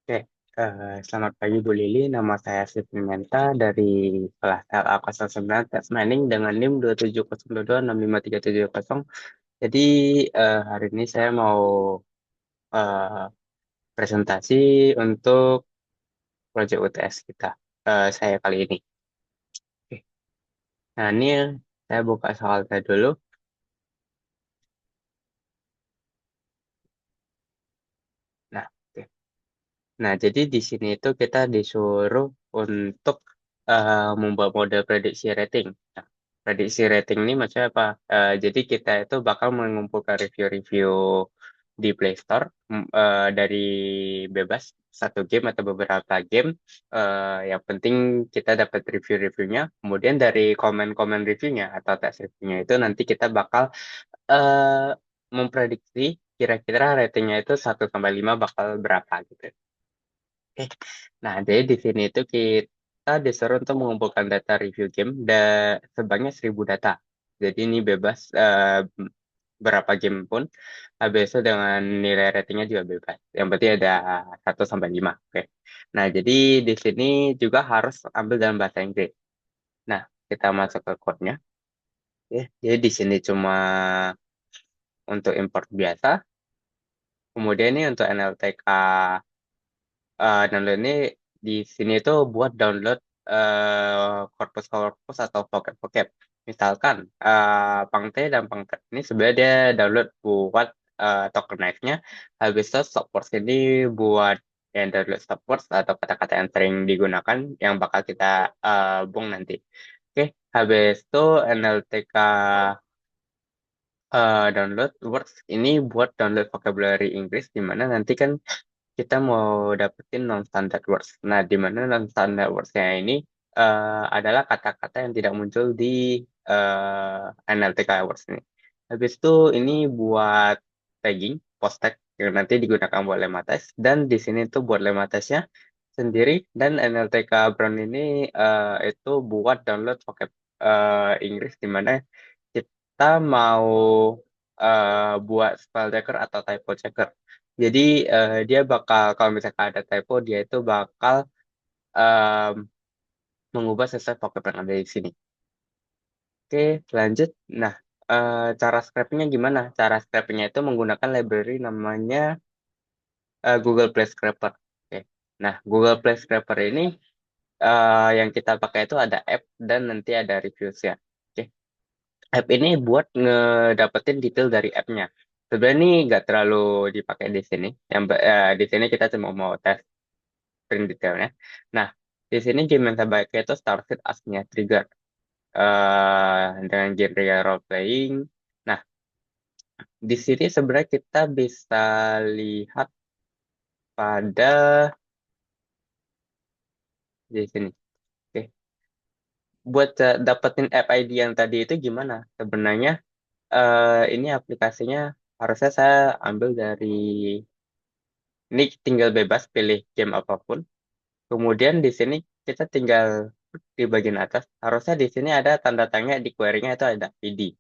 Oke, selamat pagi Bu Lili. Nama saya Sifni Menta dari kelas LA09 Test Mining dengan NIM 2702265370. Jadi hari ini saya mau eh, presentasi untuk proyek UTS kita. Saya kali ini. Oke. Nah ini saya buka soalnya dulu. Nah, oke. Nah, jadi di sini itu kita disuruh untuk membuat model prediksi rating. Nah, prediksi rating ini maksudnya apa? Jadi kita itu bakal mengumpulkan review-review di Play Store dari bebas satu game atau beberapa game. Yang penting kita dapat review-reviewnya. Kemudian dari komen-komen reviewnya atau tes reviewnya itu nanti kita bakal eh, memprediksi kira-kira ratingnya itu 1 sampai 5 bakal berapa gitu. Oke. Nah, jadi di sini itu kita disuruh untuk mengumpulkan data review game sebanyak 1.000 data. Jadi ini bebas berapa game pun. Habis itu dengan nilai ratingnya juga bebas. Yang penting ada 1 sampai 5. Oke. Nah, jadi di sini juga harus ambil dalam bahasa Inggris. Nah, kita masuk ke code-nya. Oke. Jadi di sini cuma untuk import biasa. Kemudian ini untuk NLTK download ini di sini tuh buat download korpus-korpus atau vocab-vocab. Misalkan Pangte dan Pangte ini sebenarnya dia download buat tokenize-nya. Habis itu stopwords ini buat yang download stopwords atau kata-kata yang sering digunakan yang bakal kita buang nanti. Oke, habis itu NLTK download words ini buat download vocabulary Inggris di mana nanti kan kita mau dapetin non-standard words. Nah, di mana non-standard words-nya ini adalah kata-kata yang tidak muncul di NLTK words ini. Habis itu ini buat tagging, post tag yang nanti digunakan buat lemma test. Dan di sini tuh buat lemma testnya sendiri. Dan NLTK Brown ini itu buat download vocab Inggris di mana kita mau buat spell checker atau typo checker. Jadi dia bakal kalau misalkan ada typo dia itu bakal em, mengubah sesuai vocab yang ada di sini. Oke, lanjut. Nah, cara scrapingnya gimana? Cara scrapingnya itu menggunakan library namanya Google Play Scraper. Oke. Nah, Google Play Scraper ini yang kita pakai itu ada app dan nanti ada reviews-nya. Oke. App ini buat ngedapetin detail dari app-nya. Sebenarnya ini nggak terlalu dipakai di sini. Di sini kita cuma mau tes print detailnya. Nah, di sini game yang saya pakai itu Starfield Asnya Trigger dengan genre role playing. Nah, di sini sebenarnya kita bisa lihat pada di sini. Oke, buat dapetin app ID yang tadi itu gimana? Sebenarnya ini aplikasinya harusnya saya ambil dari ini tinggal bebas pilih game apapun. Kemudian di sini kita tinggal di bagian atas harusnya di sini ada tanda tanya di query-nya itu ada ID.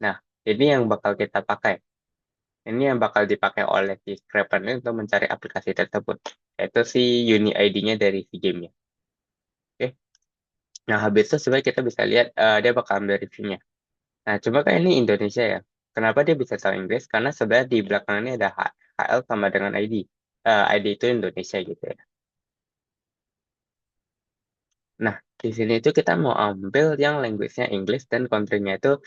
Nah, ini yang bakal kita pakai. Ini yang bakal dipakai oleh si scraper ini untuk mencari aplikasi tersebut. Yaitu si unique ID-nya dari si gamenya. Oke. Nah, habis itu sebenarnya kita bisa lihat dia bakal ambil reviewnya. Nah, cuma kan ini Indonesia ya. Kenapa dia bisa tahu Inggris? Karena sebenarnya di belakangnya ada HL sama dengan ID. ID itu Indonesia gitu ya. Nah, di sini itu kita mau ambil yang language-nya English dan country-nya itu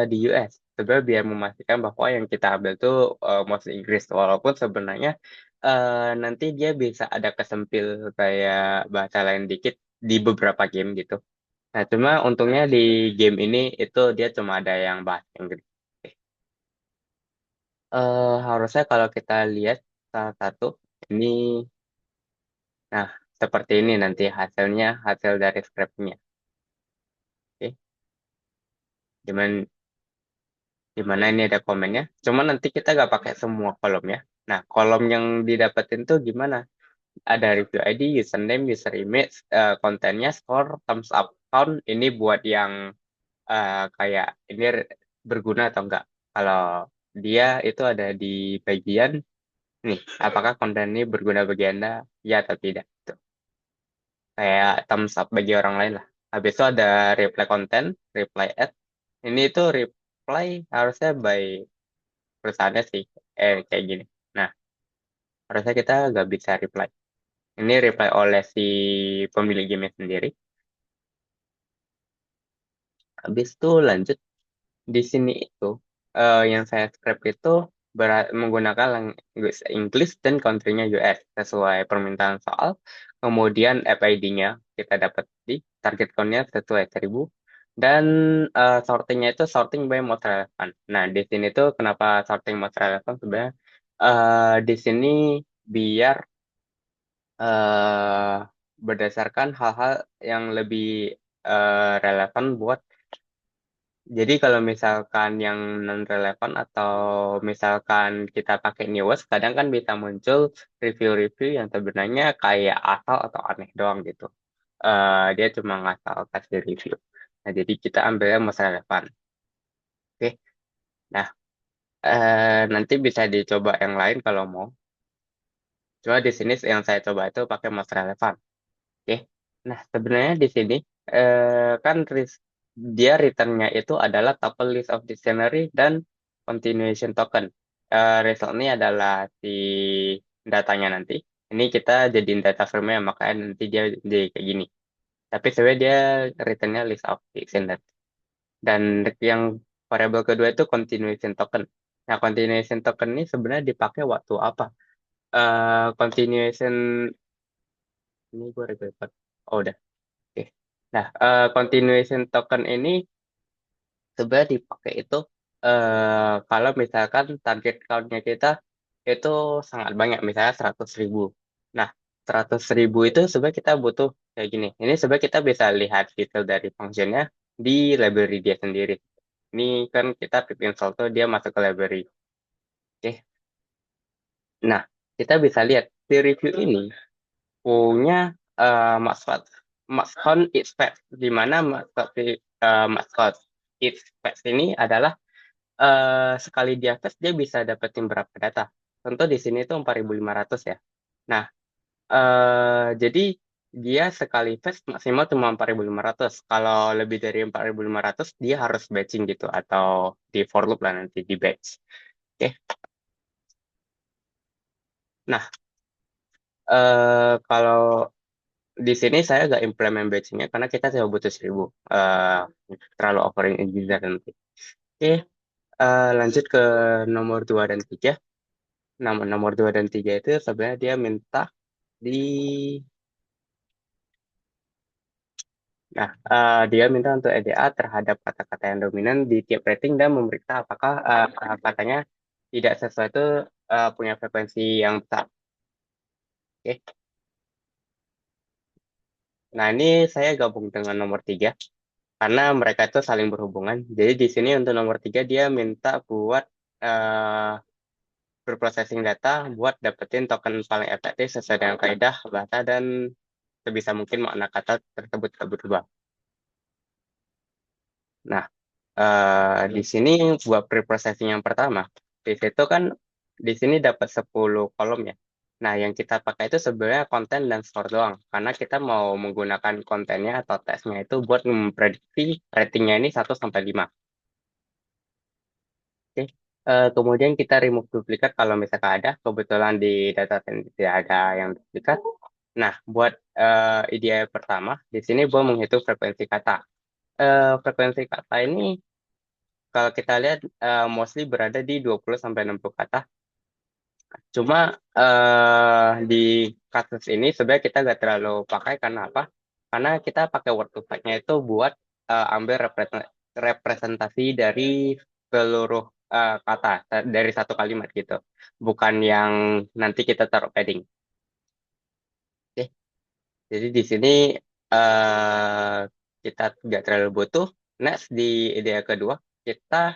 di US. Sebenarnya biar memastikan bahwa yang kita ambil itu mostly Inggris. Walaupun sebenarnya nanti dia bisa ada kesempil kayak bahasa lain dikit di beberapa game gitu. Nah, cuma untungnya di game ini itu dia cuma ada yang bahasa Inggris. Harusnya kalau kita lihat salah satu ini, nah seperti ini nanti hasilnya, hasil dari scrapnya. Oke, gimana? Dimana ini ada komennya. Cuma nanti kita nggak pakai semua kolomnya. Nah, kolom yang didapetin tuh gimana? Ada review ID, username, user image, kontennya, score, thumbs up, count. Ini buat yang kayak berguna atau enggak. Kalau dia itu ada di bagian Nih, apakah konten ini berguna bagi Anda? Ya atau tidak? Tuh. Kayak thumbs up bagi orang lain lah. Habis itu ada reply konten, reply ad. Ini tuh reply harusnya by perusahaannya sih. Kayak gini. Nah, harusnya kita nggak bisa reply. Ini reply oleh si pemilik game sendiri. Habis itu lanjut di sini itu yang saya script itu menggunakan language English dan country-nya US sesuai permintaan soal. Kemudian app ID-nya kita dapat di target count-nya sesuai 1000 dan sortingnya itu sorting by most relevant. Nah, di sini tuh kenapa sorting most relevant sebenarnya di sini biar eh berdasarkan hal-hal yang lebih relevan buat jadi kalau misalkan yang non relevan atau misalkan kita pakai news, kadang kan bisa muncul review-review yang sebenarnya kayak asal atau aneh doang gitu. Dia cuma ngasal kasih review. Nah, jadi kita ambilnya most relevan. Oke. Nah, nanti bisa dicoba yang lain kalau mau. Cuma di sini yang saya coba itu pakai most relevan. Oke. Nah, sebenarnya di sini kan dia returnnya itu adalah tuple list of dictionary dan continuation token. Result ini adalah si datanya nanti. Ini kita jadiin data frame-nya, makanya nanti dia jadi kayak gini. Tapi sebenarnya dia returnnya list of dictionary. Dan yang variabel kedua itu continuation token. Nah, continuation token ini sebenarnya dipakai waktu apa? Continuation ini gue repot. Oh, udah. Oke. Nah, continuation token ini sebenarnya dipakai itu kalau misalkan target count-nya kita itu sangat banyak, misalnya 100.000. Nah, 100.000 itu sebenarnya kita butuh kayak gini. Ini sebenarnya kita bisa lihat detail dari fungsinya di library dia sendiri. Ini kan kita pip install tuh dia masuk ke library. Oke. Nah, kita bisa lihat di review ini punya mascot mascot its pet di mana mascot its pet ini adalah sekali dia tes dia bisa dapetin berapa data. Contoh di sini itu 4.500 ya. Nah, jadi dia sekali tes maksimal cuma 4.500. Kalau lebih dari 4.500 dia harus batching gitu atau di for loop lah nanti di batch. Oke. Nah, kalau di sini saya nggak implement batchingnya karena kita cuma butuh 1.000. Terlalu offering user nanti. Oke, lanjut ke nomor 2 dan 3. Nomor 2 dan 3 itu sebenarnya dia minta di dia minta untuk EDA terhadap kata-kata yang dominan di tiap rating dan memeriksa apakah katanya tidak sesuai itu punya frekuensi yang besar. Oke. Nah, ini saya gabung dengan nomor 3 karena mereka itu saling berhubungan. Jadi di sini untuk nomor 3 dia minta buat eh, berprocessing data buat dapetin token paling efektif sesuai dengan kaidah bahasa dan sebisa mungkin makna kata tersebut tak berubah. Nah, di sini buat preprocessing yang pertama, di situ kan di sini dapat 10 kolom ya. Nah, yang kita pakai itu sebenarnya konten dan store doang. Karena kita mau menggunakan kontennya atau teksnya itu buat memprediksi ratingnya ini 1 sampai 5. Oke. Kemudian kita remove duplikat kalau misalkan ada. Kebetulan di data set tidak ada yang duplikat. Nah, buat ide pertama, di sini gue menghitung frekuensi kata. Frekuensi kata ini kalau kita lihat mostly berada di 20 sampai 60 kata. Cuma di kasus ini sebenarnya kita nggak terlalu pakai karena apa? Karena kita pakai word to fact-nya itu buat ambil representasi dari seluruh kata dari satu kalimat gitu. Bukan yang nanti kita taruh padding. Oke. Jadi di sini eh kita nggak terlalu butuh. Next di ide kedua, kita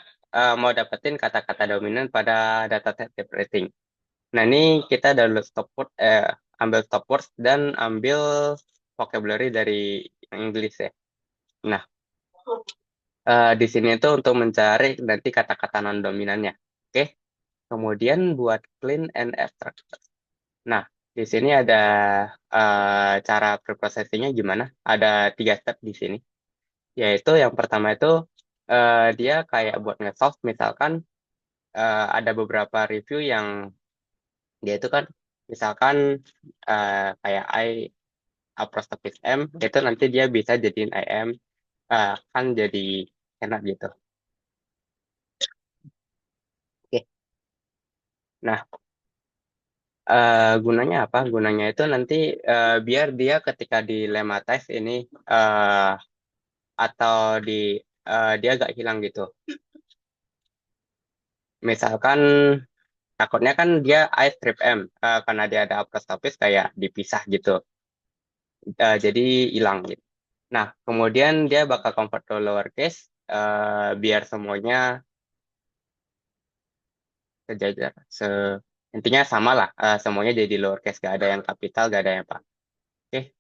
mau dapetin kata-kata dominan pada dataset type rating. Nah, ini kita download ambil stop words dan ambil vocabulary dari yang Inggris ya. Nah, di sini itu untuk mencari nanti kata-kata non dominannya. Oke. Kemudian buat clean and abstract. Nah, di sini ada cara preprocessingnya gimana? Ada 3 step di sini. Yaitu yang pertama itu dia kayak buat nge-solve, misalkan ada beberapa review yang dia itu kan, misalkan kayak I apostrophe M, itu nanti dia bisa jadiin IM, kan jadi enak gitu. Oke. Nah, gunanya apa? Gunanya itu nanti biar dia ketika di lemmatized ini eh, atau dia gak hilang gitu. Misalkan takutnya kan dia I strip M, karena dia ada apostrofis kayak dipisah gitu. Jadi hilang gitu. Nah, kemudian dia bakal convert to lowercase biar semuanya sejajar. Intinya sama lah, semuanya jadi lowercase, gak ada yang kapital, gak ada yang apa. Oke.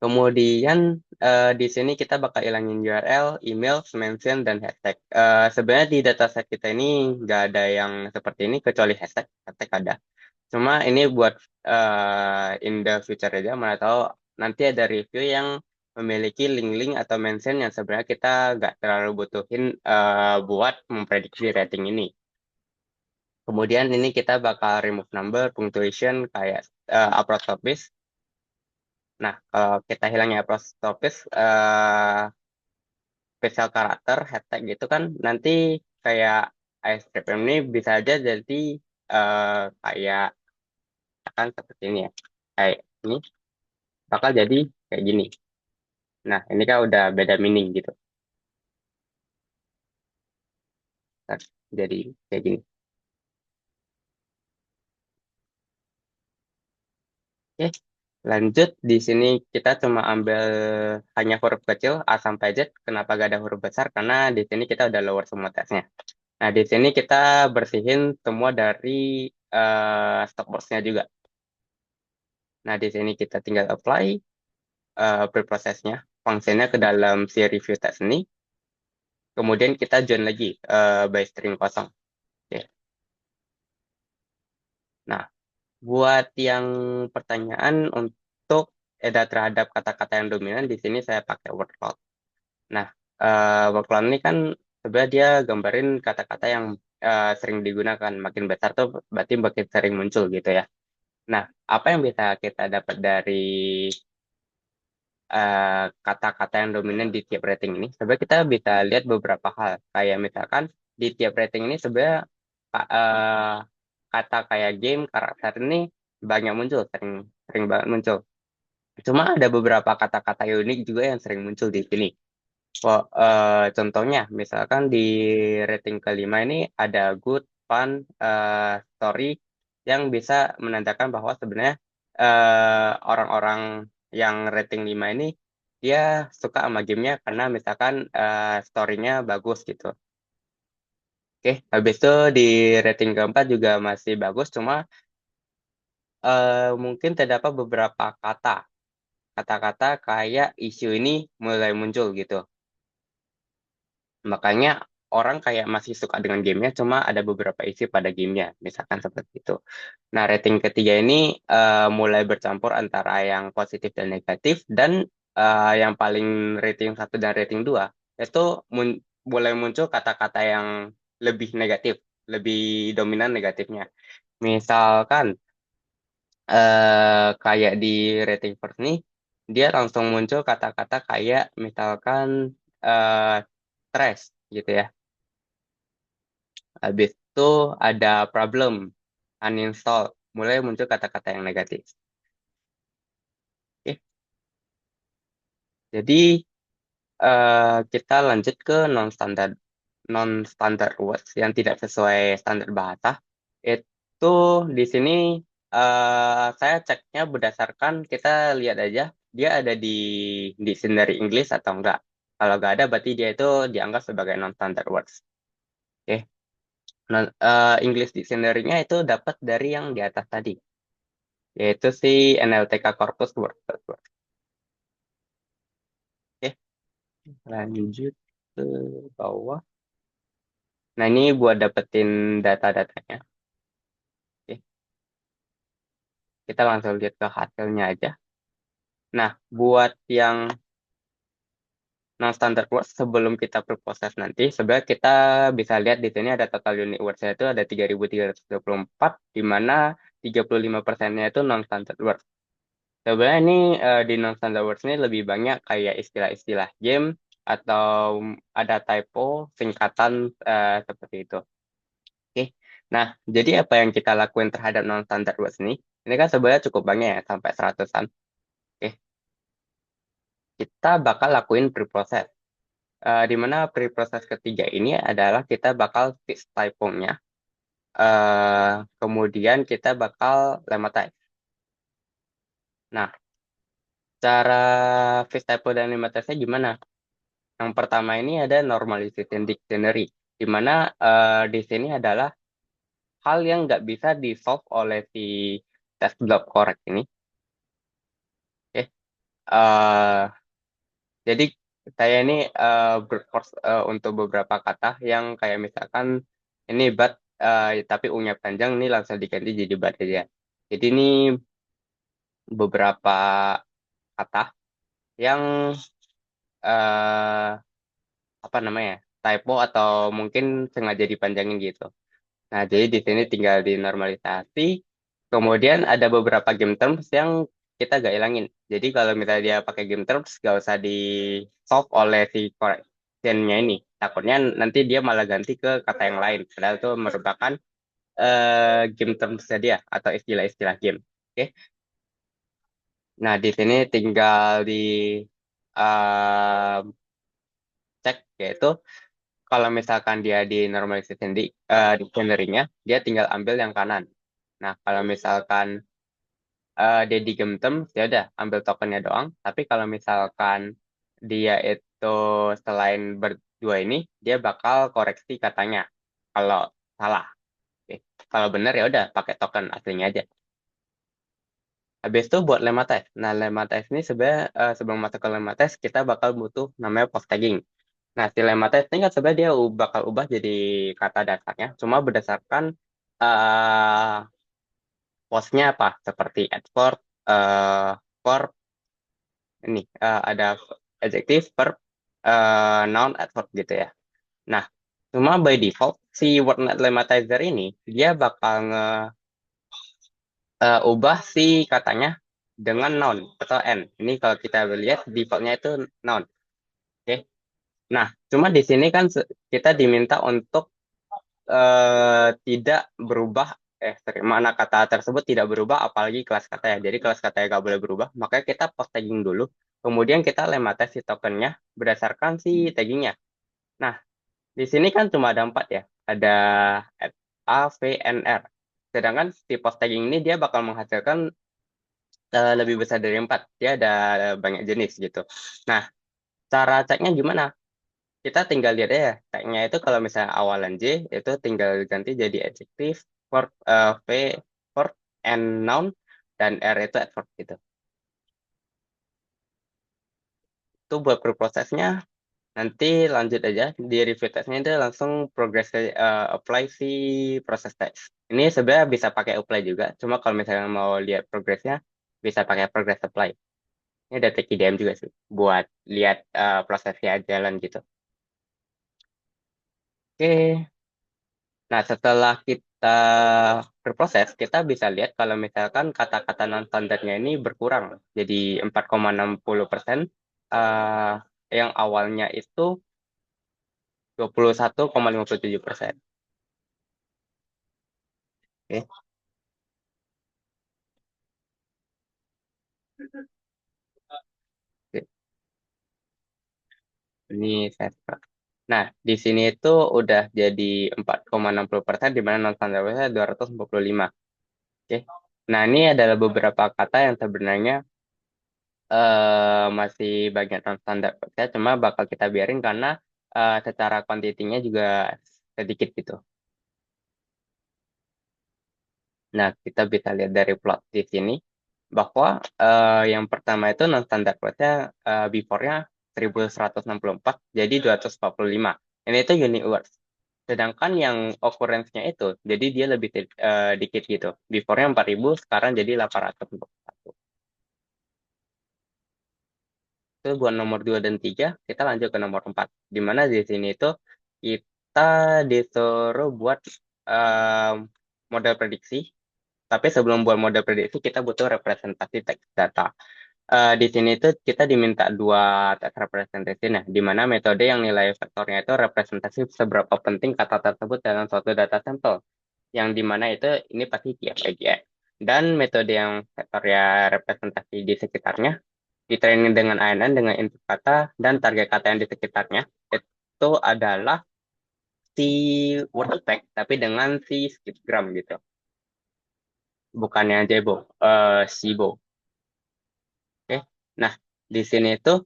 Kemudian di sini kita bakal ilangin URL, email, mention, dan hashtag. Sebenarnya di dataset kita ini nggak ada yang seperti ini kecuali hashtag. Hashtag ada. Cuma ini buat in the future aja. Mana tahu nanti ada review yang memiliki link-link atau mention yang sebenarnya kita nggak terlalu butuhin buat memprediksi rating ini. Kemudian ini kita bakal remove number, punctuation, kayak apostrophe. Nah, kalau kita hilangnya apostrophe, spesial karakter, hashtag gitu kan, nanti kayak ISTPM ini bisa aja jadi kayak akan seperti ini ya. Kayak ini bakal jadi kayak gini. Nah, ini kan udah beda meaning gitu. Kan, jadi kayak gini. Oke, lanjut di sini kita cuma ambil hanya huruf kecil A sampai Z. Kenapa gak ada huruf besar? Karena di sini kita udah lower semua teksnya. Nah, di sini kita bersihin semua dari stopbox-nya juga. Nah, di sini kita tinggal apply preprocessnya, fungsinya ke dalam si review text ini. Kemudian kita join lagi by string kosong. Oke. Nah, buat yang pertanyaan untuk terhadap kata-kata yang dominan, di sini saya pakai word cloud. Nah, word cloud ini kan sebenarnya dia gambarin kata-kata yang sering digunakan. Makin besar tuh berarti makin sering muncul gitu ya. Nah, apa yang bisa kita dapat dari kata-kata yang dominan di tiap rating ini? Sebenarnya kita bisa lihat beberapa hal. Kayak misalkan di tiap rating ini sebenarnya kata kayak game, karakter ini banyak muncul, sering sering banget muncul. Cuma ada beberapa kata-kata unik juga yang sering muncul di sini. Contohnya, misalkan di rating kelima ini ada good, fun, story yang bisa menandakan bahwa sebenarnya orang-orang yang rating 5 ini dia suka sama gamenya karena misalkan story-nya bagus gitu. Oke, habis itu di rating keempat juga masih bagus, cuma mungkin terdapat beberapa kata-kata kayak isu ini mulai muncul gitu. Makanya orang kayak masih suka dengan gamenya, cuma ada beberapa isi pada gamenya, misalkan seperti itu. Nah, rating ketiga ini mulai bercampur antara yang positif dan negatif, dan yang paling rating 1 dan rating 2 itu mulai muncul kata-kata yang lebih negatif, lebih dominan negatifnya. Misalkan kayak di rating first nih, dia langsung muncul kata-kata kayak misalkan eh stress gitu ya. Habis itu ada problem, uninstall, mulai muncul kata-kata yang negatif. Oke, jadi kita lanjut ke non standard words yang tidak sesuai standar bahasa. Itu di sini saya ceknya berdasarkan kita lihat aja dia ada di dictionary English atau enggak. Kalau enggak ada berarti dia itu dianggap sebagai non standard words. Oke. English dictionary-nya itu dapat dari yang di atas tadi, yaitu si NLTK Corpus Word. Oke, lanjut ke bawah. Nah, ini buat dapetin data-datanya. Oke, kita langsung lihat ke hasilnya aja. Nah, buat yang non-standard words sebelum kita berproses nanti, sebenarnya kita bisa lihat di sini ada total unit words-nya itu ada 3.324, di mana 35%-nya itu non-standard words. Sebenarnya ini di non-standard words ini lebih banyak kayak istilah-istilah game atau ada typo, singkatan seperti itu. Oke. Nah, jadi apa yang kita lakuin terhadap non-standard words ini? Ini kan sebenarnya cukup banyak ya, sampai seratusan. Oke, kita bakal lakuin pre-process. Di mana pre-process ketiga ini adalah kita bakal fix typo-nya. Kemudian kita bakal lematize. Nah, cara fix typo dan lematize-nya gimana? Yang pertama ini ada normalization dictionary, di mana di sini adalah hal yang nggak bisa di-solve oleh si test block correct ini. Oke. Eh, jadi saya ini berforce untuk beberapa kata yang kayak misalkan ini but tapi u-nya panjang ini langsung diganti jadi but aja. Jadi ini beberapa kata yang eh, apa namanya typo atau mungkin sengaja dipanjangin gitu. Nah, jadi di sini tinggal dinormalisasi. Kemudian ada beberapa game terms yang kita gak ilangin. Jadi kalau misalnya dia pakai game terms, gak usah di solve oleh si correctionnya ini. Takutnya nanti dia malah ganti ke kata yang lain. Padahal itu merupakan game terms dia atau istilah-istilah game. Oke. Nah, di sini tinggal di eh, cek yaitu kalau misalkan dia di normalisasi dictionary-nya, dia tinggal ambil yang kanan. Nah, kalau misalkan dia digentem, ya udah ambil tokennya doang. Tapi kalau misalkan dia itu selain berdua ini, dia bakal koreksi katanya. Kalau salah, oke. Kalau benar ya udah pakai token aslinya aja. Habis itu buat lemma test. Nah, lemma test ini sebenarnya sebelum masuk ke lemma test, kita bakal butuh namanya post tagging. Nah, si lemma test ini kan sebenarnya dia bakal ubah jadi kata dasarnya, cuma berdasarkan uh, postnya apa, seperti adverb, verb, ini ada adjective, verb, noun, adverb gitu ya. Nah, cuma by default si wordnet lemmatizer ini dia bakal ubah si katanya dengan noun atau n. Ini kalau kita lihat defaultnya itu noun. Oke. Nah, cuma di sini kan kita diminta untuk tidak berubah sorry, mana kata tersebut tidak berubah apalagi kelas kata ya. Jadi kelas kata nggak boleh berubah. Makanya kita post tagging dulu. Kemudian kita lemmatnya si tokennya berdasarkan si taggingnya. Nah, di sini kan cuma ada 4 ya. Ada A, V, N, R. Sedangkan si post tagging ini dia bakal menghasilkan lebih besar dari 4. Dia ada banyak jenis gitu. Nah, cara ceknya gimana? Kita tinggal lihat ya. Tagnya itu kalau misalnya awalan J, itu tinggal ganti jadi adjective, verb, V, verb, and noun, dan R itu adverb gitu. Itu buat berprosesnya. Nanti lanjut aja di review testnya itu langsung progress ke apply si proses tes. Ini sebenarnya bisa pakai apply juga, cuma kalau misalnya mau lihat progresnya bisa pakai progress apply. Ini ada tag IDM juga sih buat lihat prosesnya jalan gitu. Oke, nah setelah kita berproses, kita bisa lihat kalau misalkan kata-kata non standarnya ini berkurang jadi 4,60%, eh yang awalnya itu 21,57%. Oke. Oke, ini saya suka. Nah, di sini itu udah jadi 4,60%, di mana non standarnya 245. Oke. Nah, ini adalah beberapa kata yang sebenarnya masih bagian non standar. Saya cuma bakal kita biarin karena secara kuantitinya juga sedikit gitu. Nah, kita bisa lihat dari plot di sini bahwa yang pertama itu non standar plotnya before-nya 1164 jadi 245. Ini itu unit words. Sedangkan yang occurrence-nya itu, jadi dia lebih dikit gitu. Before-nya 4.000, sekarang jadi 841. Itu buat nomor 2 dan 3, kita lanjut ke nomor 4. Di mana di sini itu kita disuruh buat em, model prediksi. Tapi sebelum buat model prediksi, kita butuh representasi teks data. Di sini itu kita diminta dua teks representasi, nah, di mana metode yang nilai vektornya itu representasi seberapa penting kata tersebut dalam suatu data sampel, yang di mana itu ini pasti TF-IDF. Dan metode yang vektornya representasi di sekitarnya, di training dengan ANN dengan input kata dan target kata yang di sekitarnya, itu adalah si word effect, tapi dengan si skipgram gitu. Bukannya Jebo, Sibo. Oke. Nah, di sini itu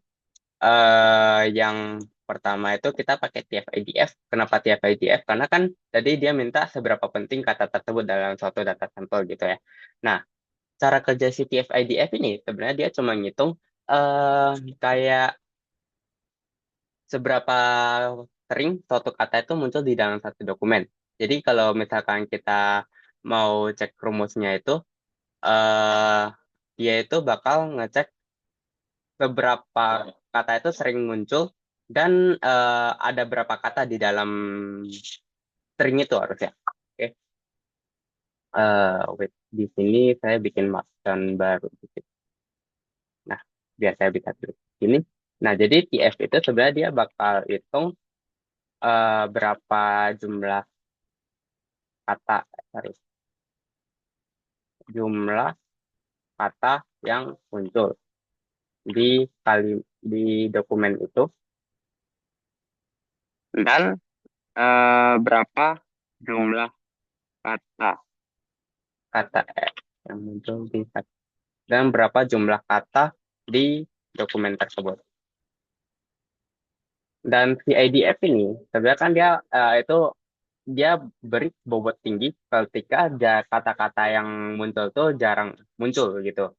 yang pertama itu kita pakai TF-IDF. Kenapa TF-IDF? Karena kan tadi dia minta seberapa penting kata tersebut dalam suatu data sampel gitu ya. Nah, cara kerja si TF-IDF ini sebenarnya dia cuma ngitung kayak seberapa sering suatu kata itu muncul di dalam satu dokumen. Jadi kalau misalkan kita mau cek rumusnya itu, eh dia itu bakal ngecek beberapa kata itu sering muncul dan ada berapa kata di dalam string itu harusnya. Oke. Wait, di sini saya bikin markdown baru dikit. Nah, biar saya bisa tulis ini. Nah, jadi TF itu sebenarnya dia bakal hitung berapa jumlah kata, sorry, jumlah kata yang muncul di kali di dokumen itu dan berapa jumlah kata kata yang muncul di dan berapa jumlah kata di dokumen tersebut. Dan si IDF ini sebenarnya kan dia itu dia beri bobot tinggi ketika kata-kata yang muncul tuh jarang muncul gitu.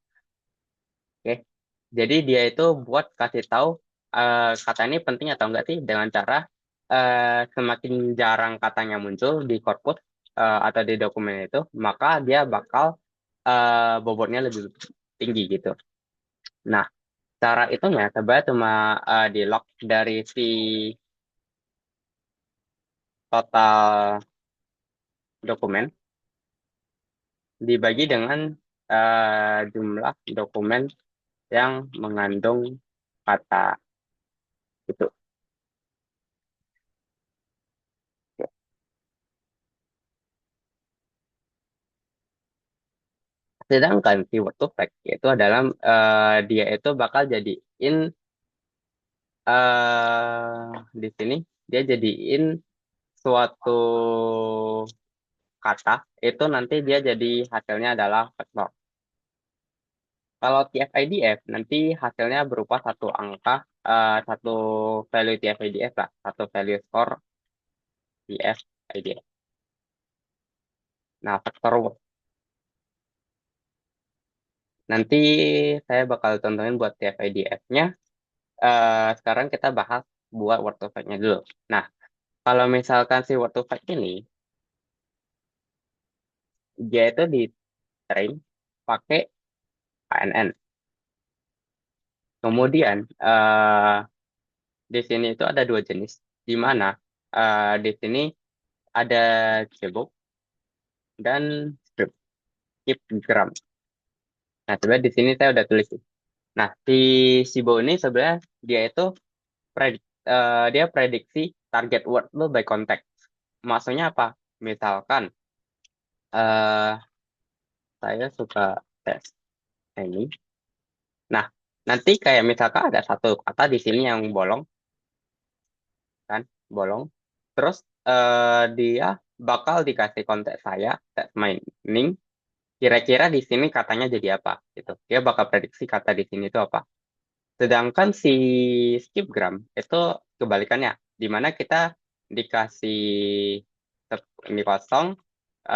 Oke. Jadi dia itu buat kasih tahu kata ini penting atau enggak sih dengan cara semakin jarang katanya muncul di corpus atau di dokumen itu, maka dia bakal bobotnya lebih tinggi gitu. Nah, cara itunya sebenarnya cuma di log dari si total dokumen dibagi dengan jumlah dokumen yang mengandung kata itu. Sedangkan keyword to fact itu adalah dia itu bakal jadiin di sini dia jadiin suatu kata itu nanti dia jadi hasilnya adalah vektor. Kalau TF-IDF nanti hasilnya berupa satu angka, satu value TF-IDF lah, satu value score TF-IDF. Nah, vektor nanti saya bakal contohin buat TF-IDF-nya. Sekarang kita bahas buat word to fact-nya dulu. Nah, kalau misalkan si word to fact ini, dia itu di train pakai ANN. Kemudian, di sini itu ada dua jenis, di mana di sini ada cebok dan script, gram. Nah, sebenarnya di sini saya udah tulis. Nah, si Sibo ini sebenarnya dia itu dia prediksi target word lo by context. Maksudnya apa? Misalkan eh saya suka tes ini. Nah, nanti kayak misalkan ada satu kata di sini yang bolong, kan? Bolong. Terus dia bakal dikasih konteks saya, tes mining. Kira-kira di sini katanya jadi apa? Gitu. Dia bakal prediksi kata di sini itu apa. Sedangkan si skipgram itu kebalikannya, di mana kita dikasih ini kosong,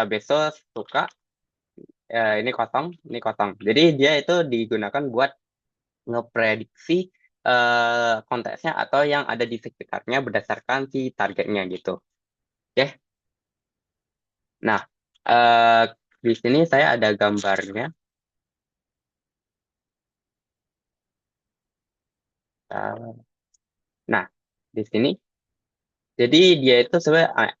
besok suka ini kosong. Jadi dia itu digunakan buat ngeprediksi konteksnya atau yang ada di sekitarnya berdasarkan si targetnya gitu. Oke. Nah, eh, di sini saya ada gambarnya. Nah, di sini, jadi dia itu sebenarnya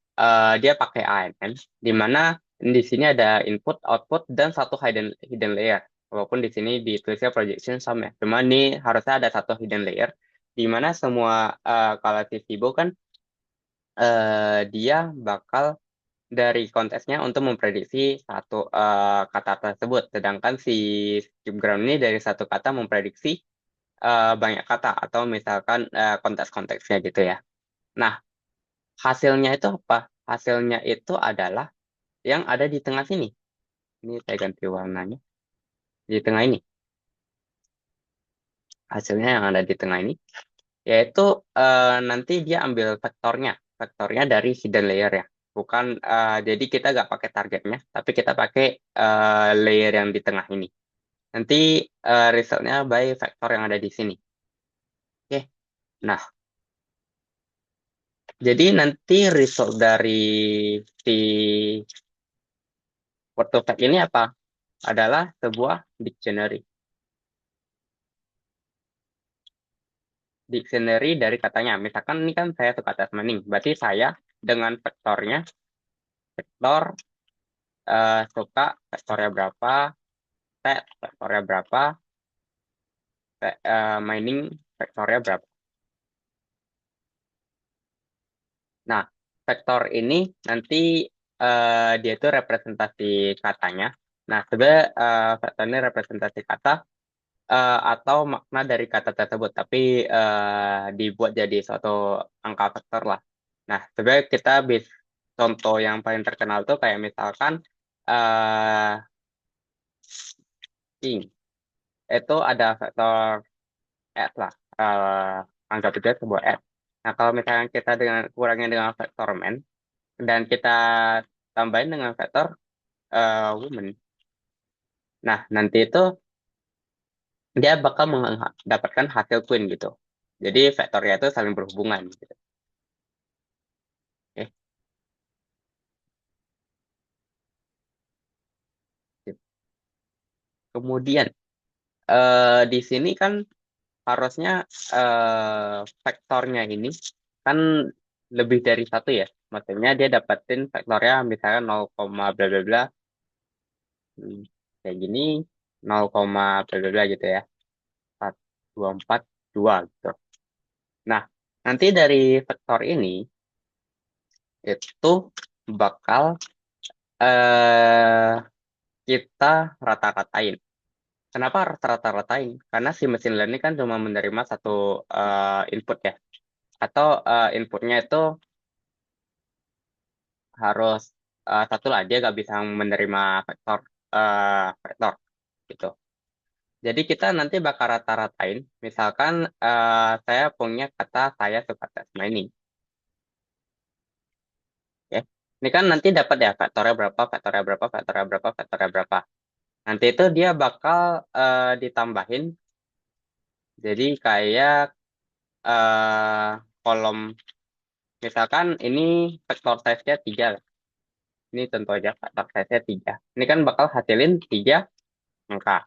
dia pakai ANN, di mana di sini ada input, output, dan satu hidden hidden layer. Walaupun di sini ditulisnya projection sum ya. Cuma ini harusnya ada satu hidden layer, di mana semua kalau si Fibo kan dia bakal dari konteksnya untuk memprediksi satu kata tersebut. Sedangkan si skip ground ini dari satu kata memprediksi banyak kata atau misalkan konteks-konteksnya gitu ya. Nah, hasilnya itu apa? Hasilnya itu adalah yang ada di tengah sini. Ini saya ganti warnanya. Di tengah ini. Hasilnya yang ada di tengah ini. Yaitu nanti dia ambil vektornya. Vektornya dari hidden layer ya. Bukan, jadi kita nggak pakai targetnya, tapi kita pakai layer yang di tengah ini. Nanti resultnya by vektor yang ada di sini. Oke. Nah, jadi nanti result dari si Word2Vec ini apa? Adalah sebuah dictionary. Dictionary dari katanya. Misalkan ini kan saya suka test mining. Berarti saya dengan vektornya, vektor suka vektornya berapa, set vektornya berapa, mining vektornya berapa. Nah, vektor ini nanti dia itu representasi katanya. Nah, sebenarnya vektor ini representasi kata atau makna dari kata tersebut, tapi dibuat jadi suatu angka vektor lah. Nah, sebenarnya kita bisa contoh yang paling terkenal tuh kayak misalkan king itu ada vektor s lah, anggap itu sebuah s. Nah, kalau misalkan kita dengan kurangnya dengan vektor man dan kita tambahin dengan vektor woman, nah nanti itu dia bakal mendapatkan hasil queen gitu. Jadi vektornya itu saling berhubungan gitu. Oke. Kemudian di sini kan harusnya vektornya ini kan lebih dari satu ya. Maksudnya dia dapetin vektornya misalnya 0, bla bla bla hmm, kayak gini 0, bla bla bla gitu ya. 4, 2, 4, 2 gitu. Nah, nanti dari vektor ini itu bakal eh kita rata-ratain. Kenapa harus rata-ratain? Karena si mesin learning kan cuma menerima satu input ya. Atau inputnya itu harus satu lah, dia nggak bisa menerima vektor vektor gitu. Jadi kita nanti bakal rata-ratain. Misalkan saya punya kata saya suka tes mining, ya. Ini kan nanti dapat ya vektornya berapa, vektornya berapa, vektornya berapa, vektornya berapa. Nanti itu dia bakal ditambahin. Jadi kayak kolom, misalkan ini vektor size-nya 3. Ini tentu aja vektor size-nya 3. Ini kan bakal hasilin 3 angka.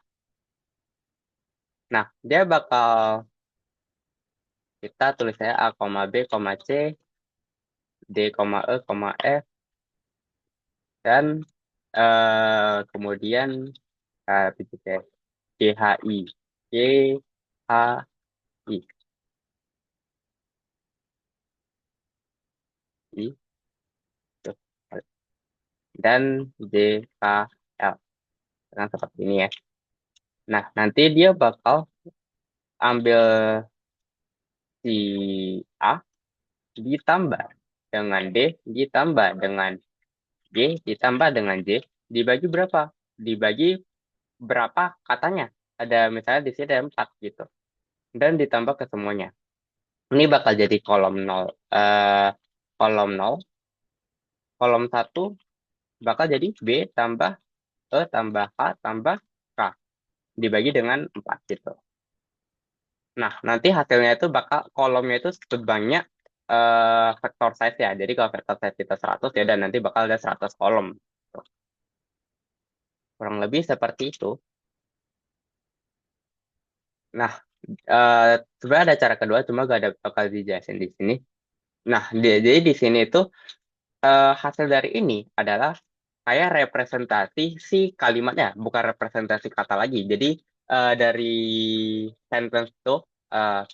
Nah, dia bakal kita tulis saya A, B, C, D, F, dan kemudian C, H, I. C, H, I. I, tuh. Dan J, K, L. Nah, seperti ini ya. Nah, nanti dia bakal ambil si A ditambah dengan D, ditambah dengan G, ditambah dengan J, dibagi berapa? Dibagi berapa katanya? Ada misalnya di sini ada 4 gitu. Dan ditambah ke semuanya. Ini bakal jadi kolom 0. Kolom 0, kolom 1 bakal jadi B tambah E tambah H tambah K. Dibagi dengan 4 gitu. Nah, nanti hasilnya itu bakal kolomnya itu sebanyak vektor size ya. Jadi kalau vektor size kita 100 ya dan nanti bakal ada 100 kolom. Kurang lebih seperti itu. Nah, eh, sebenarnya ada cara kedua, cuma gak ada bakal dijelasin di sini. Nah, jadi di sini itu hasil dari ini adalah kayak representasi si kalimatnya, bukan representasi kata lagi. Jadi dari sentence itu,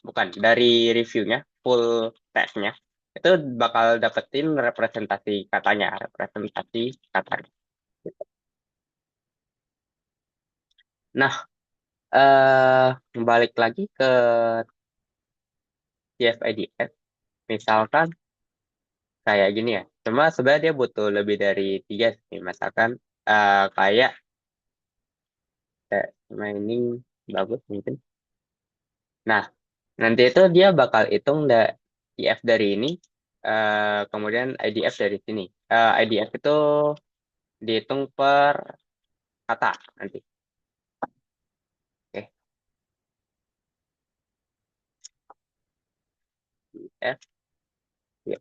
bukan, dari reviewnya, full text-nya, itu bakal dapetin representasi katanya, representasi katanya. Nah, balik lagi ke TF-IDF, misalkan kayak gini ya. Cuma sebenarnya dia butuh lebih dari tiga sih. Misalkan kayak mining bagus mungkin. Nah, nanti itu dia bakal hitung IF dari ini, kemudian IDF dari sini. IDF itu dihitung per kata nanti. Oke, IF. Ya.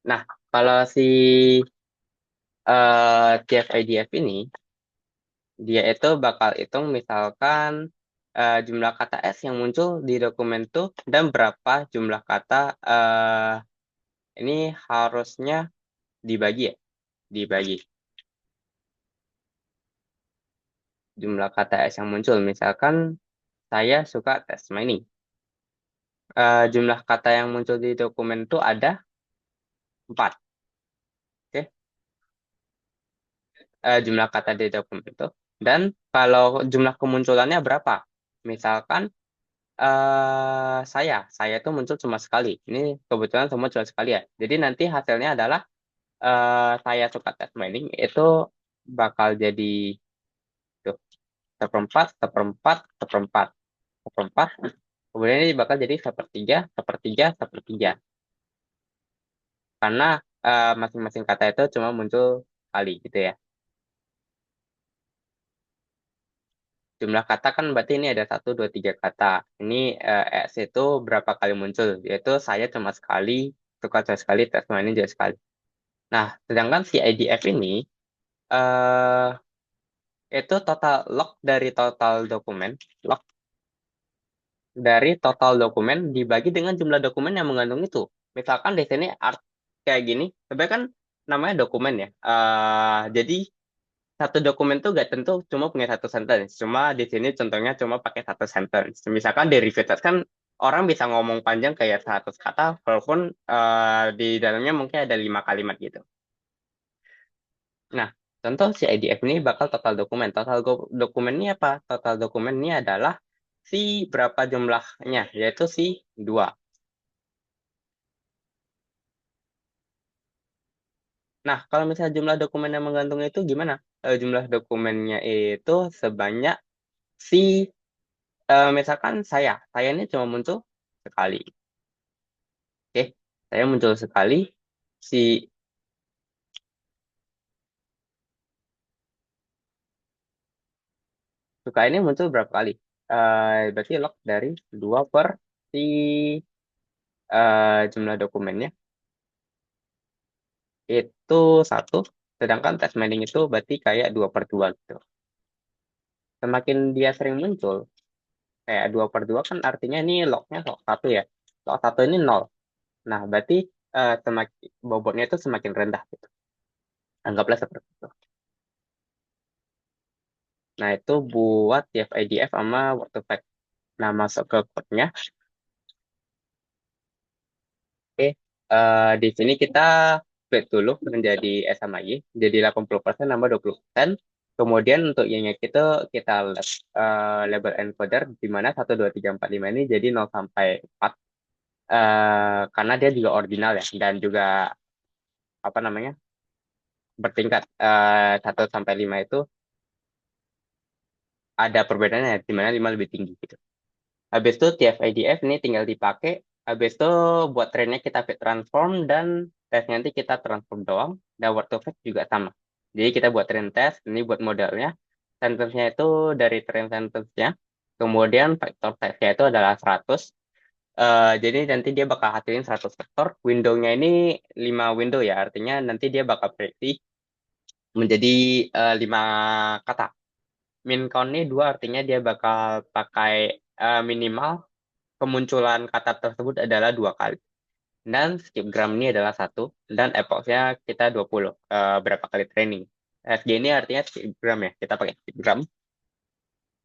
Nah, kalau si TF IDF ini, dia itu bakal hitung misalkan jumlah kata S yang muncul di dokumen itu dan berapa jumlah kata ini harusnya dibagi ya, dibagi jumlah kata S yang muncul. Misalkan saya suka tes mining. Jumlah kata yang muncul di dokumen itu ada 4. Oke. Jumlah kata di dokumen itu. Dan kalau jumlah kemunculannya berapa? Misalkan saya itu muncul cuma sekali. Ini kebetulan semua cuma sekali ya. Jadi nanti hasilnya adalah saya suka tes mining itu bakal jadi tuh, seperempat, seperempat, seperempat, seperempat. Kemudian ini bakal jadi sepertiga, sepertiga, sepertiga. Karena masing-masing kata itu cuma muncul kali gitu ya. Jumlah kata kan berarti ini ada satu, dua, tiga kata. Ini X itu berapa kali muncul? Yaitu saya cuma sekali, suka cuma sekali, tes mining juga sekali. Nah, sedangkan si IDF ini eh itu total log dari total dokumen, log dari total dokumen dibagi dengan jumlah dokumen yang mengandung itu. Misalkan di sini art kayak gini, sebenarnya kan namanya dokumen ya. Jadi satu dokumen tuh gak tentu cuma punya satu sentence. Cuma di sini contohnya cuma pakai satu sentence. Misalkan derivative kan orang bisa ngomong panjang kayak 100 kata, walaupun di dalamnya mungkin ada 5 kalimat gitu. Nah, contoh si IDF ini bakal total dokumen. Total dokumen ini apa? Total dokumen ini adalah si berapa jumlahnya, yaitu si 2. Nah, kalau misalnya jumlah dokumen yang menggantung itu gimana? Jumlah dokumennya itu sebanyak si, misalkan saya ini cuma muncul sekali. Oke, saya muncul sekali, si suka ini muncul berapa kali? Berarti log dari 2 per si jumlah dokumennya itu satu, sedangkan test mining itu berarti kayak 2 per 2 gitu. Semakin dia sering muncul, kayak 2 per 2 kan artinya ini lognya log satu ya. Log satu ini nol. Nah, berarti semakin bobotnya itu semakin rendah gitu. Anggaplah seperti itu. Nah, itu buat TF-IDF sama word to fact. Nah, masuk ke code-nya. Oke, di sini kita split dulu menjadi S sama Y. Jadi 80% nambah 20%. Kemudian untuk Y-nya kita label encoder di mana 1, 2, 3, 4, 5 ini jadi 0 sampai 4. Karena dia juga ordinal ya. Dan juga apa namanya bertingkat, 1 sampai 5 itu ada perbedaannya di mana 5 lebih tinggi gitu. Habis itu TF-IDF ini tinggal dipakai. Habis itu buat trennya kita fit transform dan tesnya nanti kita transform doang. Dan word to fact juga sama. Jadi kita buat train test, ini buat modelnya. Sentence-nya itu dari train sentence-nya. Kemudian vektor size-nya itu adalah 100. Jadi nanti dia bakal hasilin 100 vektor. Window-nya ini 5 window ya. Artinya nanti dia bakal prediksi menjadi 5 kata. Min count ini 2 artinya dia bakal pakai minimal kemunculan kata tersebut adalah 2 kali. Dan skip gram ini adalah 1. Dan epochnya kita 20. Berapa kali training. SG ini artinya skip gram ya. Kita pakai skip gram.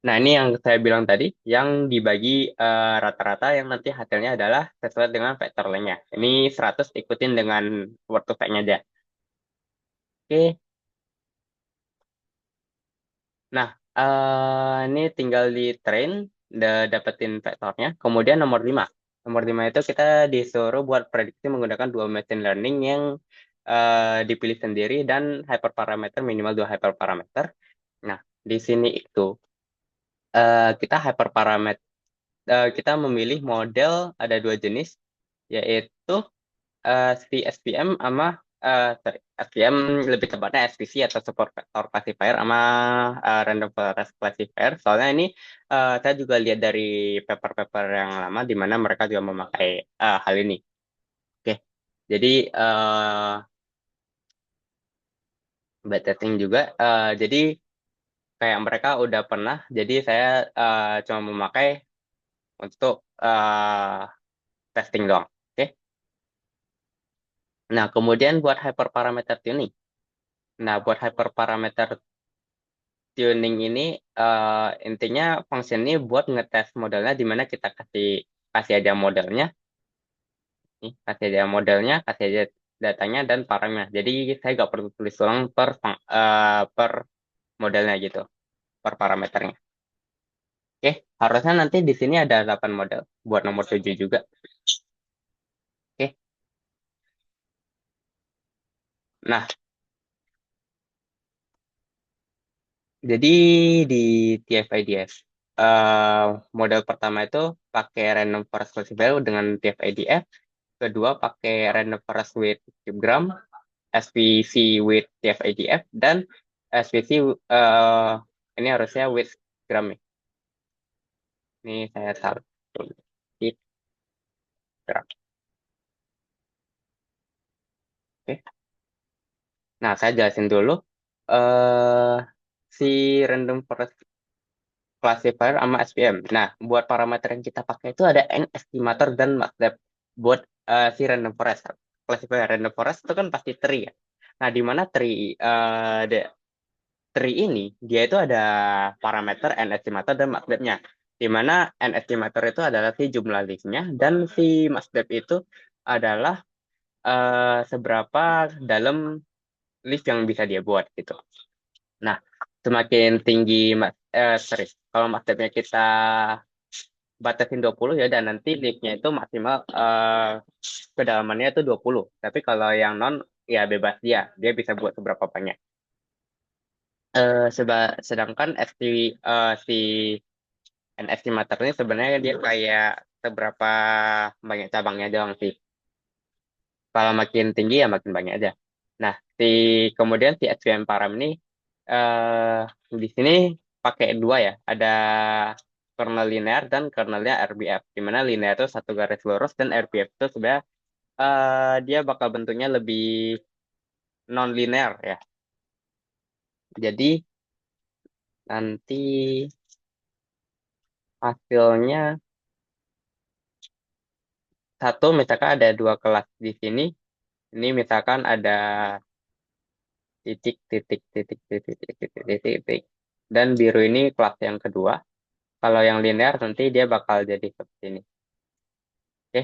Nah, ini yang saya bilang tadi, yang dibagi rata-rata yang nanti hasilnya adalah sesuai dengan vektor lengthnya. Ini 100 ikutin dengan word to fact-nya aja. Oke, nah ini tinggal di train, udah dapetin vektornya. Kemudian nomor 5. Nomor 5 itu kita disuruh buat prediksi menggunakan dua machine learning yang dipilih sendiri dan hyperparameter minimal 2 hyperparameter. Nah, di sini itu kita hyperparameter kita memilih model ada 2 jenis, yaitu si SPM sama sorry, SPM lebih tepatnya SPC atau support vector classifier sama random forest classifier. Soalnya ini saya juga lihat dari paper-paper yang lama di mana mereka juga memakai hal ini. Oke, jadi bad testing juga. Jadi kayak mereka udah pernah. Jadi saya cuma memakai untuk testing doang. Oke. Nah, kemudian buat hyperparameter tuning. Nah, buat hyperparameter tuning ini intinya function ini buat ngetes modelnya di mana kita kasih kasih aja modelnya, nih, kasih aja modelnya, kasih aja datanya dan paramnya. Jadi saya nggak perlu tulis ulang per modelnya gitu, per parameternya. Oke, harusnya nanti di sini ada 8 model buat nomor 7 juga. Oke. Nah, jadi di TF-IDF model pertama itu pakai random forest classifier dengan TF-IDF. Kedua pakai random forest with cube SPC with TF-IDF, dan SPC ini harusnya with gram ya. Ini saya taruh di gram. Oke. Nah, saya jelasin dulu eh si random forest classifier sama SPM. Nah, buat parameter yang kita pakai itu ada N estimator dan MATLAB buat si random forest. Classifier random forest itu kan pasti tree ya. Nah, di mana tree ini dia itu ada parameter N estimator dan MATLAB-nya. Di mana N estimator itu adalah si jumlah leaf-nya dan si MATLAB itu adalah seberapa dalam leaf yang bisa dia buat gitu. Nah, semakin tinggi sorry, kalau MATLAB-nya kita batasin 20 ya, dan nanti leaf-nya itu maksimal kedalamannya itu 20. Tapi kalau yang non ya bebas dia bisa buat seberapa banyak. Sedangkan si estimator ini sebenarnya dia kayak seberapa banyak cabangnya doang sih. Kalau makin tinggi ya makin banyak aja. Nah, kemudian si SVM param ini di sini pakai dua ya. Ada kernel linear dan kernelnya RBF. Di mana linear itu satu garis lurus dan RBF itu sebenarnya dia bakal bentuknya lebih non linear ya. Jadi nanti hasilnya satu, misalkan ada dua kelas di sini. Ini misalkan ada titik, titik, titik, titik, titik, titik, titik, titik. Dan biru ini kelas yang kedua. Kalau yang linear nanti dia bakal jadi seperti ini. Oke.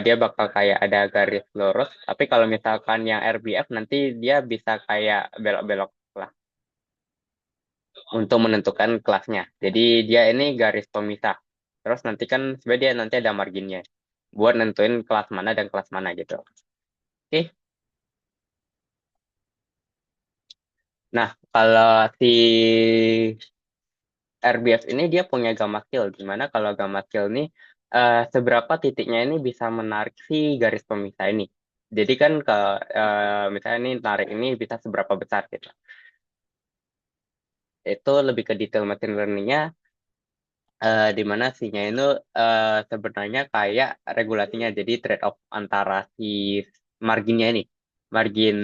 Dia bakal kayak ada garis lurus. Tapi kalau misalkan yang RBF nanti dia bisa kayak belok-belok lah untuk menentukan kelasnya. Jadi dia ini garis pemisah. Terus nanti kan sebenarnya dia nanti ada marginnya buat nentuin kelas mana dan kelas mana gitu. Oke. Nah, kalau si RBF ini dia punya gamma scale, dimana kalau gamma scale ini seberapa titiknya ini bisa menarik si garis pemisah ini. Jadi kan misalnya ini tarik ini bisa seberapa besar gitu. Itu lebih ke detail machine learning-nya. di mana C-nya itu sebenarnya kayak regulasinya, jadi trade off antara si marginnya ini, margin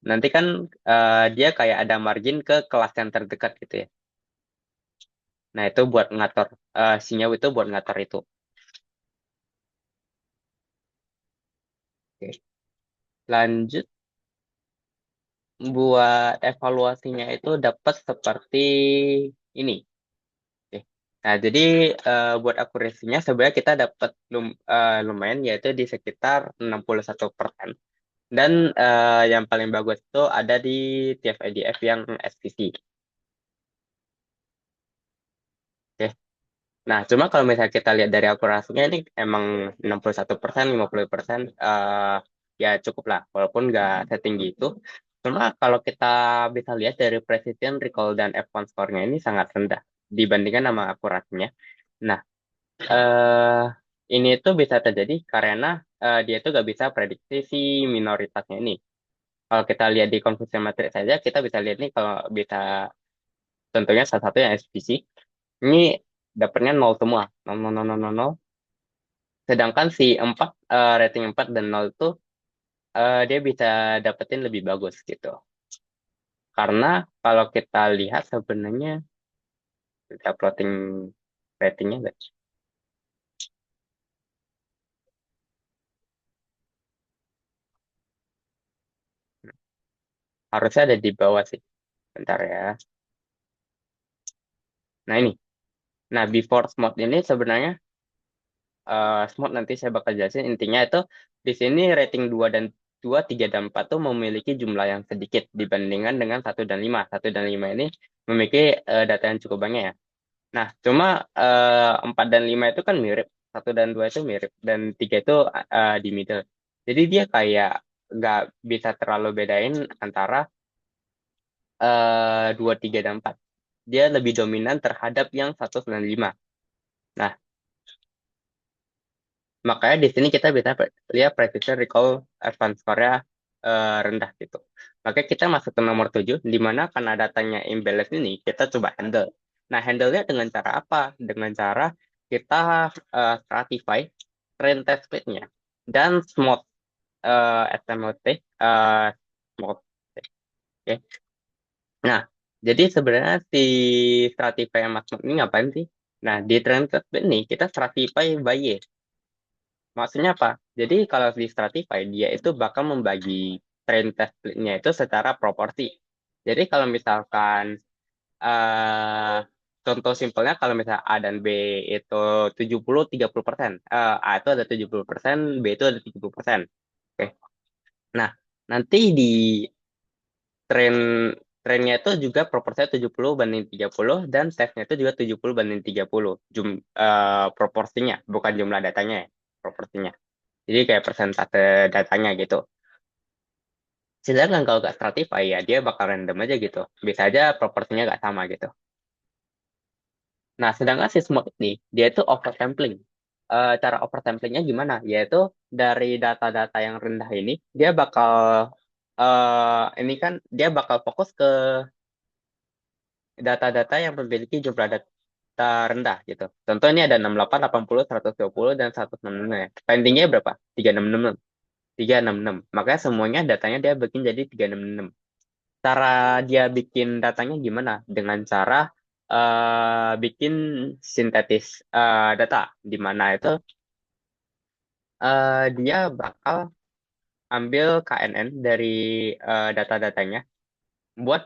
nanti kan dia kayak ada margin ke kelas yang terdekat gitu ya. Nah itu buat ngatur C-nya itu buat ngatur itu. Oke. Lanjut buat evaluasinya itu dapat seperti ini. Oke. Nah, jadi buat akurasinya sebenarnya kita dapat lumayan yaitu di sekitar 61%. Dan yang paling bagus itu ada di TF-IDF yang SPC. Oke. Nah, cuma kalau misalnya kita lihat dari akurasinya ini emang 61%, 50%, ya cukup lah, walaupun nggak setinggi itu. Cuma kalau kita bisa lihat dari precision, recall, dan F1 score-nya ini sangat rendah dibandingkan sama akurasinya. Nah, eh ini tuh bisa terjadi karena dia tuh gak bisa prediksi si minoritasnya ini. Kalau kita lihat di confusion matrix saja, kita bisa lihat nih kalau bisa contohnya salah satu yang SPC, ini dapatnya nol semua, nol, nol, nol, nol, nol, nol. Sedangkan si 4, rating 4 dan nol itu dia bisa dapetin lebih bagus gitu. Karena kalau kita lihat sebenarnya kita plotting ratingnya nggak? Harusnya ada di bawah sih. Bentar ya. Nah ini. Nah, before mode ini sebenarnya Smooth nanti saya bakal jelasin intinya itu di sini rating 2 dan 2 3 dan 4 tuh memiliki jumlah yang sedikit dibandingkan dengan satu dan 5. Satu dan 5 ini memiliki data yang cukup banyak ya. Nah, cuma 4 dan 5 itu kan mirip. Satu dan 2 itu mirip dan 3 itu di middle. Jadi dia kayak nggak bisa terlalu bedain antara 2, 3 dan 4. Dia lebih dominan terhadap yang satu dan 5. Nah, makanya di sini kita bisa lihat precision recall advance score-nya rendah gitu. Makanya kita masuk ke nomor 7, di mana karena datanya imbalance ini, kita coba handle. Nah, handle-nya dengan cara apa? Dengan cara kita stratify trend test split-nya dan smooth SMOT, smooth. Oke. Nah, jadi sebenarnya si stratify yang Mas ini ngapain sih? Nah, di trend test split ini, kita stratify by year. Maksudnya apa? Jadi kalau di Stratify, dia itu bakal membagi train test-nya itu secara proporsi. Jadi kalau misalkan, eh contoh simpelnya kalau misalnya A dan B itu 70-30%. A itu ada 70%, B itu ada 30%. Oke. Nah, nanti di tren trennya itu juga proporsinya 70 banding 30 dan testnya itu juga 70 banding 30 proporsinya, bukan jumlah datanya ya, proporsinya. Jadi kayak persentase datanya gitu. Sedangkan kalau nggak stratify ya dia bakal random aja gitu. Bisa aja proporsinya nggak sama gitu. Nah, sedangkan si smooth ini dia itu oversampling. Cara oversamplingnya gimana? Yaitu dari data-data yang rendah ini dia bakal ini kan dia bakal fokus ke data-data yang memiliki jumlah data rendah gitu. Contoh ini ada 68, 80, 120 dan 166 ya. Pendingnya berapa? 366. 366. Makanya semuanya datanya dia bikin jadi 366. Cara dia bikin datanya gimana? Dengan cara bikin sintetis data, di mana itu dia bakal ambil KNN dari data-datanya buat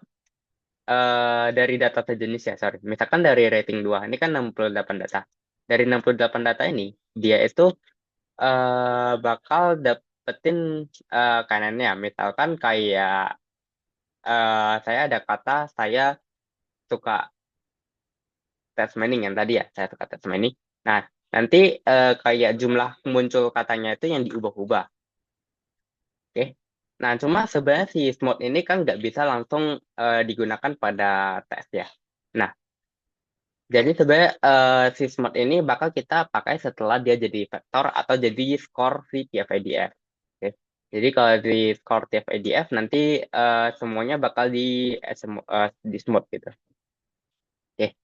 dari data sejenis ya, sorry. Misalkan dari rating 2 ini kan 68 data. Dari 68 data ini, dia itu bakal dapetin KNN-nya. Misalkan kayak saya ada kata saya suka tes mining yang tadi ya, saya suka tes mining. Nah, nanti kayak jumlah muncul katanya itu yang diubah-ubah. Oke. Nah, cuma sebenarnya si smooth ini kan nggak bisa langsung digunakan pada tes ya. Nah, jadi sebenarnya si smooth ini bakal kita pakai setelah dia jadi vektor atau jadi skor si TF-IDF. Oke. Jadi kalau di skor TF-IDF nanti semuanya bakal di smooth gitu. Oke.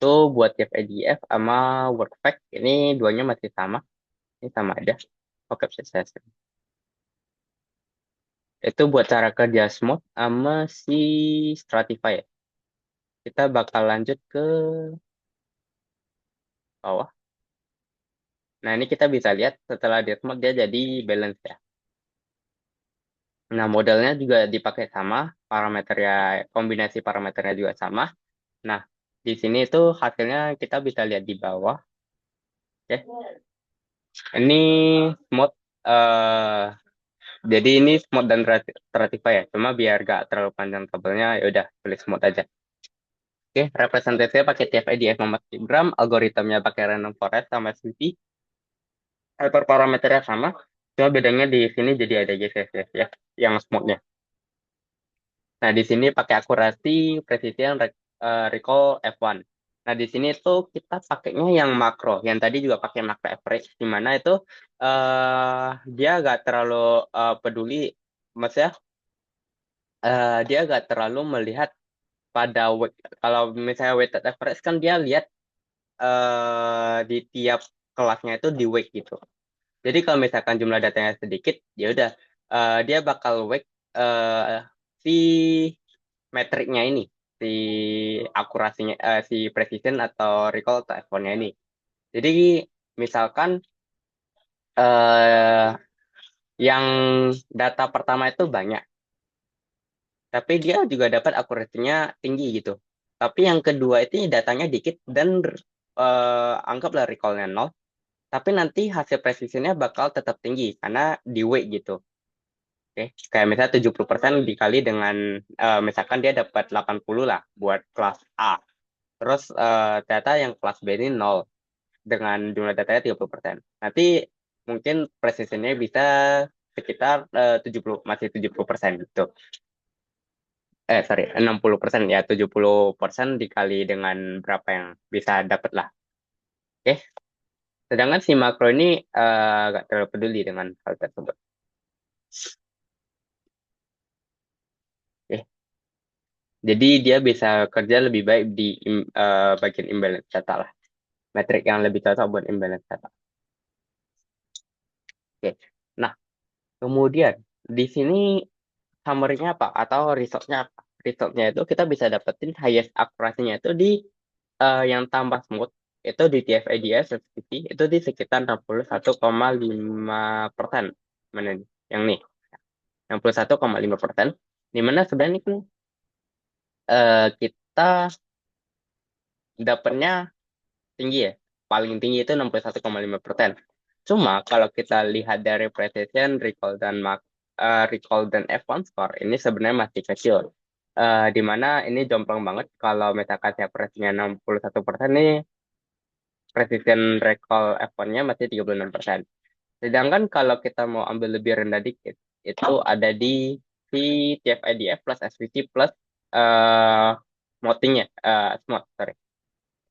itu buat TF-IDF sama Workpack ini duanya masih sama. Ini sama aja. Oke, sukses. Itu buat cara kerja Smooth sama si Stratify ya. Kita bakal lanjut ke bawah. Nah, ini kita bisa lihat setelah dia Smooth dia jadi balance ya. Nah, modelnya juga dipakai sama, parameternya, kombinasi parameternya juga sama. Nah, di sini itu hasilnya kita bisa lihat di bawah. Oke. Ini Smooth, eh jadi ini Smooth dan Stratify ya. Cuma biar gak terlalu panjang tabelnya, ya udah tulis Smooth aja. Oke, representasinya pakai TF-IDF gram, algoritmnya pakai random forest sama SVP, hyperparameternya sama, cuma bedanya di sini jadi ada GCS ya, yang smoothnya. Nah, di sini pakai akurasi, precision, recall F1. Nah, di sini tuh kita pakainya yang makro, yang tadi juga pakai makro average, di mana itu dia gak terlalu peduli, maksudnya dia gak terlalu melihat pada kalau misalnya weighted average kan dia lihat di tiap kelasnya itu di weight gitu. Jadi kalau misalkan jumlah datanya sedikit, ya udah dia bakal weight si metriknya ini, si akurasinya, si precision atau recall atau F1-nya ini. Jadi misalkan eh, yang data pertama itu banyak, tapi dia juga dapat akurasinya tinggi gitu. Tapi yang kedua itu datanya dikit dan anggaplah recall-nya nol. Tapi nanti hasil precisionnya bakal tetap tinggi karena di weight gitu. Oke, kayak misalnya 70% dikali dengan misalkan dia dapat 80 lah buat kelas A. Terus data yang kelas B ini nol dengan jumlah datanya 30%. Nanti mungkin precisionnya bisa sekitar 70 masih 70% gitu. Sorry, 60% ya, 70% dikali dengan berapa yang bisa dapat lah. Oke, sedangkan si makro ini nggak terlalu peduli dengan hal tersebut. Oke, jadi dia bisa kerja lebih baik di bagian imbalance data lah. Metrik yang lebih cocok buat imbalance data. Oke. Nah, kemudian di sini summary-nya apa? Atau resultnya apa? Resultnya itu kita bisa dapetin highest akurasinya itu di yang tambah smooth. Itu di TF-IDF sensitivity itu di sekitar 61,5%. Mana nih? Yang nih. 61,5%. Di mana sebenarnya kan kita dapatnya tinggi ya. Paling tinggi itu 61,5%. Cuma kalau kita lihat dari precision, recall dan F1 score ini sebenarnya masih kecil. Di mana ini jomplang banget kalau misalkan saya presinya 61% nih, precision recall F1-nya masih 36%. Sedangkan kalau kita mau ambil lebih rendah dikit, itu ada di si TF-IDF plus SVC plus uh, smoothing-nya, smooth, sorry.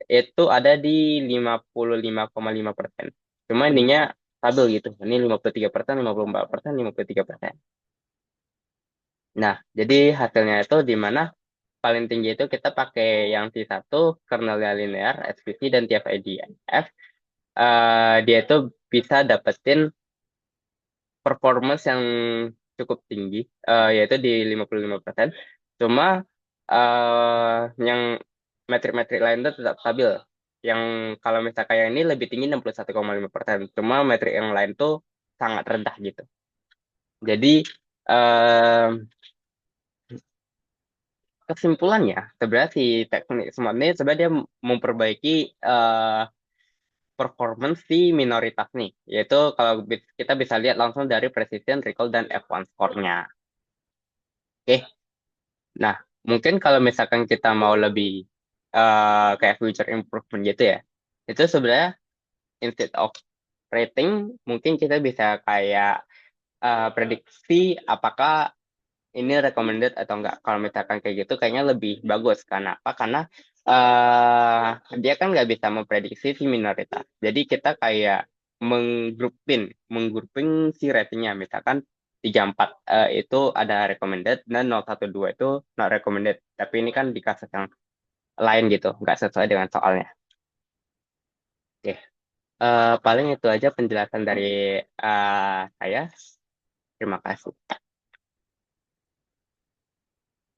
Itu ada di 55,5%. Cuma ininya stabil gitu. Ini 53%, 54%, 53%. Nah, jadi hasilnya itu di mana paling tinggi itu kita pakai yang T1, kernelnya linear, SVC, dan TF-IDF. Dia itu bisa dapetin performance yang cukup tinggi, yaitu di 55%. Cuma yang metrik-metrik lain itu tetap stabil. Yang kalau misalkan yang ini lebih tinggi 61,5%. Cuma metrik yang lain tuh sangat rendah gitu. Jadi eh, kesimpulannya sebenarnya si teknik smart ini sebenarnya dia memperbaiki eh, performance si minoritas nih. Yaitu kalau kita bisa lihat langsung dari precision, recall, dan F1 score-nya. Oke. Nah, mungkin kalau misalkan kita mau lebih kayak future improvement gitu ya, itu sebenarnya instead of rating, mungkin kita bisa kayak prediksi apakah ini recommended atau enggak. Kalau misalkan kayak gitu, kayaknya lebih bagus. Karena apa? Karena dia kan nggak bisa memprediksi si minoritas. Jadi kita kayak menggrouping si ratingnya. Misalkan 34 itu ada recommended dan 012 itu not recommended. Tapi ini kan di kasus yang lain gitu, nggak sesuai dengan soalnya. Oke, paling itu aja penjelasan dari saya. Terima kasih.